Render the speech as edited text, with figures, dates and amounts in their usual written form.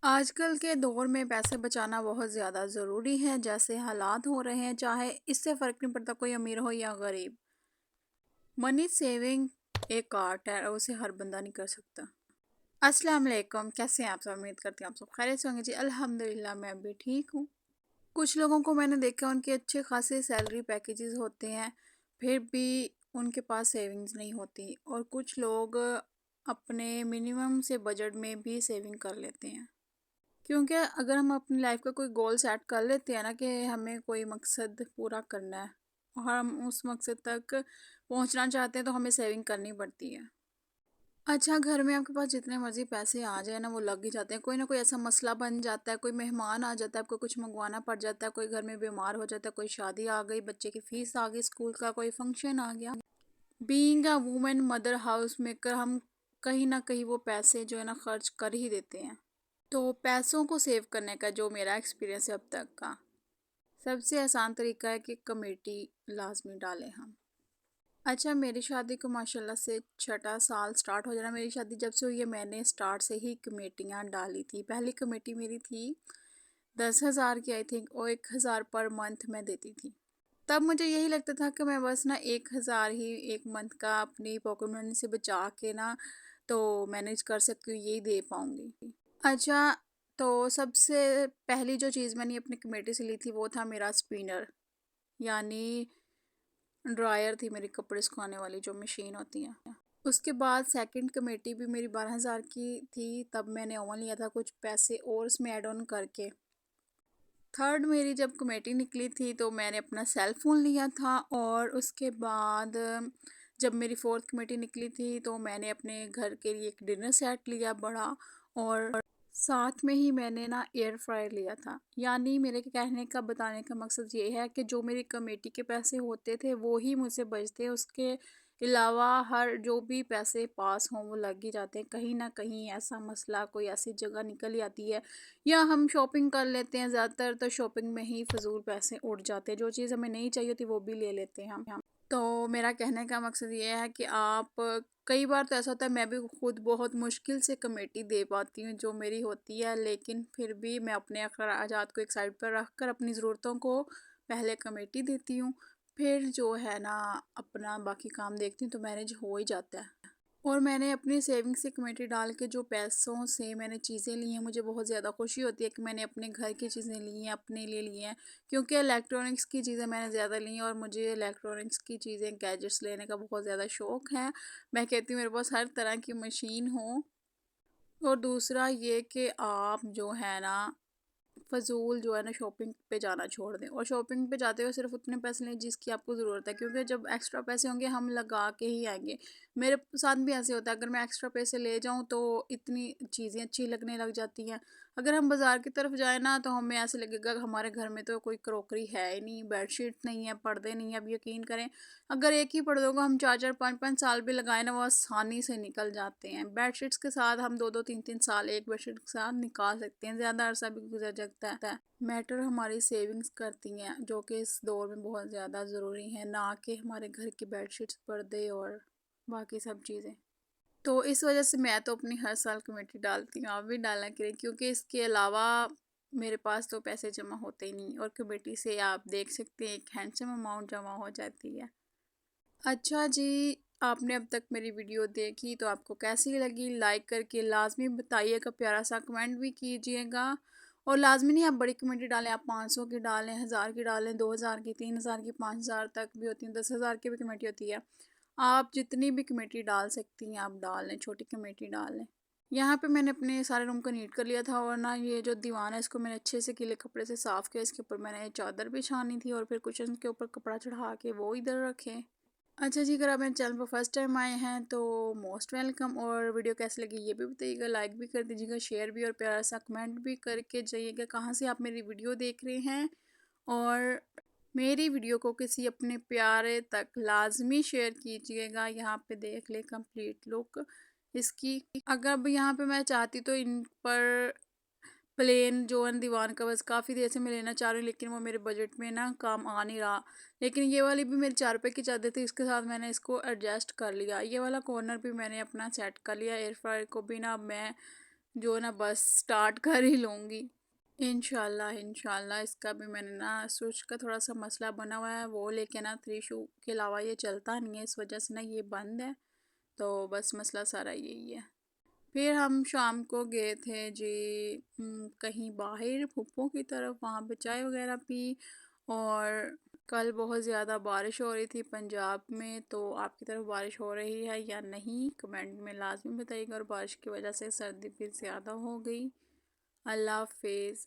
आजकल के दौर में पैसे बचाना बहुत ज़्यादा ज़रूरी है। जैसे हालात हो रहे हैं, चाहे इससे फ़र्क नहीं पड़ता कोई अमीर हो या गरीब। मनी सेविंग एक आर्ट है और उसे हर बंदा नहीं कर सकता। अस्सलाम वालेकुम, कैसे हैं आप सब? उम्मीद करती हूँ आप सब खैरियत से होंगे जी। अल्हम्दुलिल्लाह मैं भी ठीक हूँ। कुछ लोगों को मैंने देखा उनके अच्छे खासे सैलरी पैकेजेस होते हैं, फिर भी उनके पास सेविंग्स नहीं होती, और कुछ लोग अपने मिनिमम से बजट में भी सेविंग कर लेते हैं। क्योंकि अगर हम अपनी लाइफ का कोई गोल सेट कर लेते हैं ना कि हमें कोई मकसद पूरा करना है और हम उस मकसद तक पहुंचना चाहते हैं, तो हमें सेविंग करनी पड़ती है। अच्छा, घर में आपके पास जितने मर्जी पैसे आ जाए ना, वो लग ही जाते हैं। कोई ना कोई ऐसा मसला बन जाता है, कोई मेहमान आ जाता है, आपको कुछ मंगवाना पड़ जाता है, कोई घर में बीमार हो जाता है, कोई शादी आ गई, बच्चे की फीस आ गई, स्कूल का कोई फंक्शन आ गया। Being a women, mother, house maker, हम कहीं ना कहीं वो पैसे जो है ना खर्च कर ही देते हैं। तो पैसों को सेव करने का जो मेरा एक्सपीरियंस है अब तक का, सबसे आसान तरीका है कि कमेटी लाजमी डालें हम। अच्छा, मेरी शादी को माशाल्लाह से छठा साल स्टार्ट हो जाना। मेरी शादी जब से हुई है, मैंने स्टार्ट से ही कमेटियाँ डाली थी। पहली कमेटी मेरी थी 10,000 की, आई थिंक, और 1,000 पर मंथ मैं देती थी। तब मुझे यही लगता था कि मैं बस ना 1,000 ही एक मंथ का अपनी पॉकेट मनी से बचा के ना तो मैनेज कर सकती हूँ, यही दे पाऊंगी। अच्छा, तो सबसे पहली जो चीज़ मैंने अपनी कमेटी से ली थी वो था मेरा स्पिनर, यानी ड्रायर थी मेरी कपड़े सुखाने वाली जो मशीन होती है। उसके बाद सेकंड कमेटी भी मेरी 12,000 की थी। तब मैंने ओवन लिया था कुछ पैसे और उसमें ऐड ऑन करके। थर्ड मेरी जब कमेटी निकली थी तो मैंने अपना सेल फोन लिया था, और उसके बाद जब मेरी फोर्थ कमेटी निकली थी तो मैंने अपने घर के लिए एक डिनर सेट लिया बड़ा, और साथ में ही मैंने ना एयर फ्रायर लिया था। यानी मेरे कहने का बताने का मकसद ये है कि जो मेरी कमेटी के पैसे होते थे वो ही मुझसे बचते, उसके अलावा हर जो भी पैसे पास हों वो लग ही जाते हैं। कहीं ना कहीं ऐसा मसला, कोई ऐसी जगह निकल ही आती है, या हम शॉपिंग कर लेते हैं। ज़्यादातर तो शॉपिंग में ही फजूल पैसे उड़ जाते हैं, जो चीज़ हमें नहीं चाहिए होती वो भी ले लेते हैं हम। तो मेरा कहने का मकसद ये है कि आप, कई बार तो ऐसा होता है मैं भी खुद बहुत मुश्किल से कमेटी दे पाती हूँ जो मेरी होती है, लेकिन फिर भी मैं अपने अखराजात को एक साइड पर रख कर अपनी ज़रूरतों को पहले कमेटी देती हूँ, फिर जो है ना अपना बाकी काम देखती हूँ, तो मैनेज हो ही जाता है। और मैंने अपनी सेविंग्स की कमेटी डाल के जो पैसों से मैंने चीज़ें ली हैं, मुझे बहुत ज़्यादा खुशी होती है कि मैंने अपने घर की चीज़ें ली हैं, अपने लिए ली हैं। क्योंकि इलेक्ट्रॉनिक्स की चीज़ें मैंने ज़्यादा ली हैं, और मुझे इलेक्ट्रॉनिक्स की चीज़ें, गैजेट्स लेने का बहुत ज़्यादा शौक़ है। मैं कहती हूँ मेरे पास हर तरह की मशीन हो। और दूसरा ये कि आप जो है ना फ़ज़ूल जो है ना शॉपिंग पे जाना छोड़ दें, और शॉपिंग पे जाते हुए सिर्फ उतने पैसे लें जिसकी आपको ज़रूरत है, क्योंकि जब एक्स्ट्रा पैसे होंगे हम लगा के ही आएंगे। मेरे साथ भी ऐसे होता है, अगर मैं एक्स्ट्रा पैसे ले जाऊं तो इतनी चीज़ें अच्छी लगने लग जाती हैं। अगर हम बाज़ार की तरफ जाए ना तो हमें ऐसे लगेगा कि हमारे घर में तो कोई क्रॉकरी है ही नहीं, बेडशीट नहीं है, पर्दे नहीं है। अब यकीन करें, अगर एक ही पर्दों को हम 4-4 5-5 साल भी लगाए ना, वो आसानी से निकल जाते हैं। बेडशीट्स के साथ हम 2-2 3-3 साल एक बेडशीट के साथ निकाल सकते हैं, ज़्यादा अरसा भी गुजर सकता है। मैटर हमारी सेविंग्स करती हैं, जो कि इस दौर में बहुत ज़्यादा ज़रूरी है, ना कि हमारे घर की बेडशीट्स, पर्दे और बाकी सब चीज़ें। तो इस वजह से मैं तो अपनी हर साल कमेटी डालती हूँ, आप भी डालना करें, क्योंकि इसके अलावा मेरे पास तो पैसे जमा होते ही नहीं, और कमेटी से आप देख सकते हैं एक हैंडसम अमाउंट जमा हो जाती है। अच्छा जी, आपने अब तक मेरी वीडियो देखी तो आपको कैसी लगी, लाइक करके लाजमी बताइएगा, प्यारा सा कमेंट भी कीजिएगा। और लाजमी नहीं आप बड़ी कमेटी डालें, आप 500 की डालें, 1000 की डालें, 2000 की, 3000 की, 5000 तक भी होती है, 10,000 की भी कमेटी होती है। आप जितनी भी कमेटी डाल सकती हैं आप डाल लें, छोटी कमेटी डाल लें। यहाँ पे मैंने अपने सारे रूम को नीट कर लिया था, और ना ये जो दीवान है इसको मैंने अच्छे से गीले कपड़े से साफ़ किया। इसके ऊपर मैंने चादर बिछानी थी, और फिर कुशन के ऊपर कपड़ा चढ़ा के वो इधर रखे। अच्छा जी, अगर आप मेरे चैनल पर फर्स्ट टाइम आए हैं तो मोस्ट वेलकम, और वीडियो कैसी लगी ये भी बताइएगा, लाइक भी कर दीजिएगा, शेयर भी, और प्यारा सा कमेंट भी करके जाइएगा कहाँ से आप मेरी वीडियो देख रहे हैं। और मेरी वीडियो को किसी अपने प्यारे तक लाजमी शेयर कीजिएगा। यहाँ पे देख ले कंप्लीट लुक इसकी। अगर अब यहाँ पे मैं चाहती तो इन पर प्लेन जो है दीवान का बस काफ़ी देर से मैं लेना चाह रही हूँ, लेकिन वो मेरे बजट में ना काम आ नहीं रहा। लेकिन ये वाली भी मेरी 4 रुपए की चादर थी, इसके साथ मैंने इसको एडजस्ट कर लिया। ये वाला कॉर्नर भी मैंने अपना सेट कर लिया। एयर फ्रायर को भी ना अब मैं जो ना बस स्टार्ट कर ही लूँगी। इंशाल्लाह इंशाल्लाह इसका भी मैंने ना स्विच का थोड़ा सा मसला बना हुआ है, वो लेके ना 3 शू के अलावा ये चलता नहीं है, इस वजह से ना ये बंद है। तो बस मसला सारा यही है। फिर हम शाम को गए थे जी कहीं बाहर फूफो की तरफ, वहाँ पे चाय वगैरह पी। और कल बहुत ज़्यादा बारिश हो रही थी पंजाब में, तो आपकी तरफ बारिश हो रही है या नहीं कमेंट में लाजमी बताइएगा। और बारिश की वजह से सर्दी भी ज़्यादा हो गई। अल्लाह हाफिज़।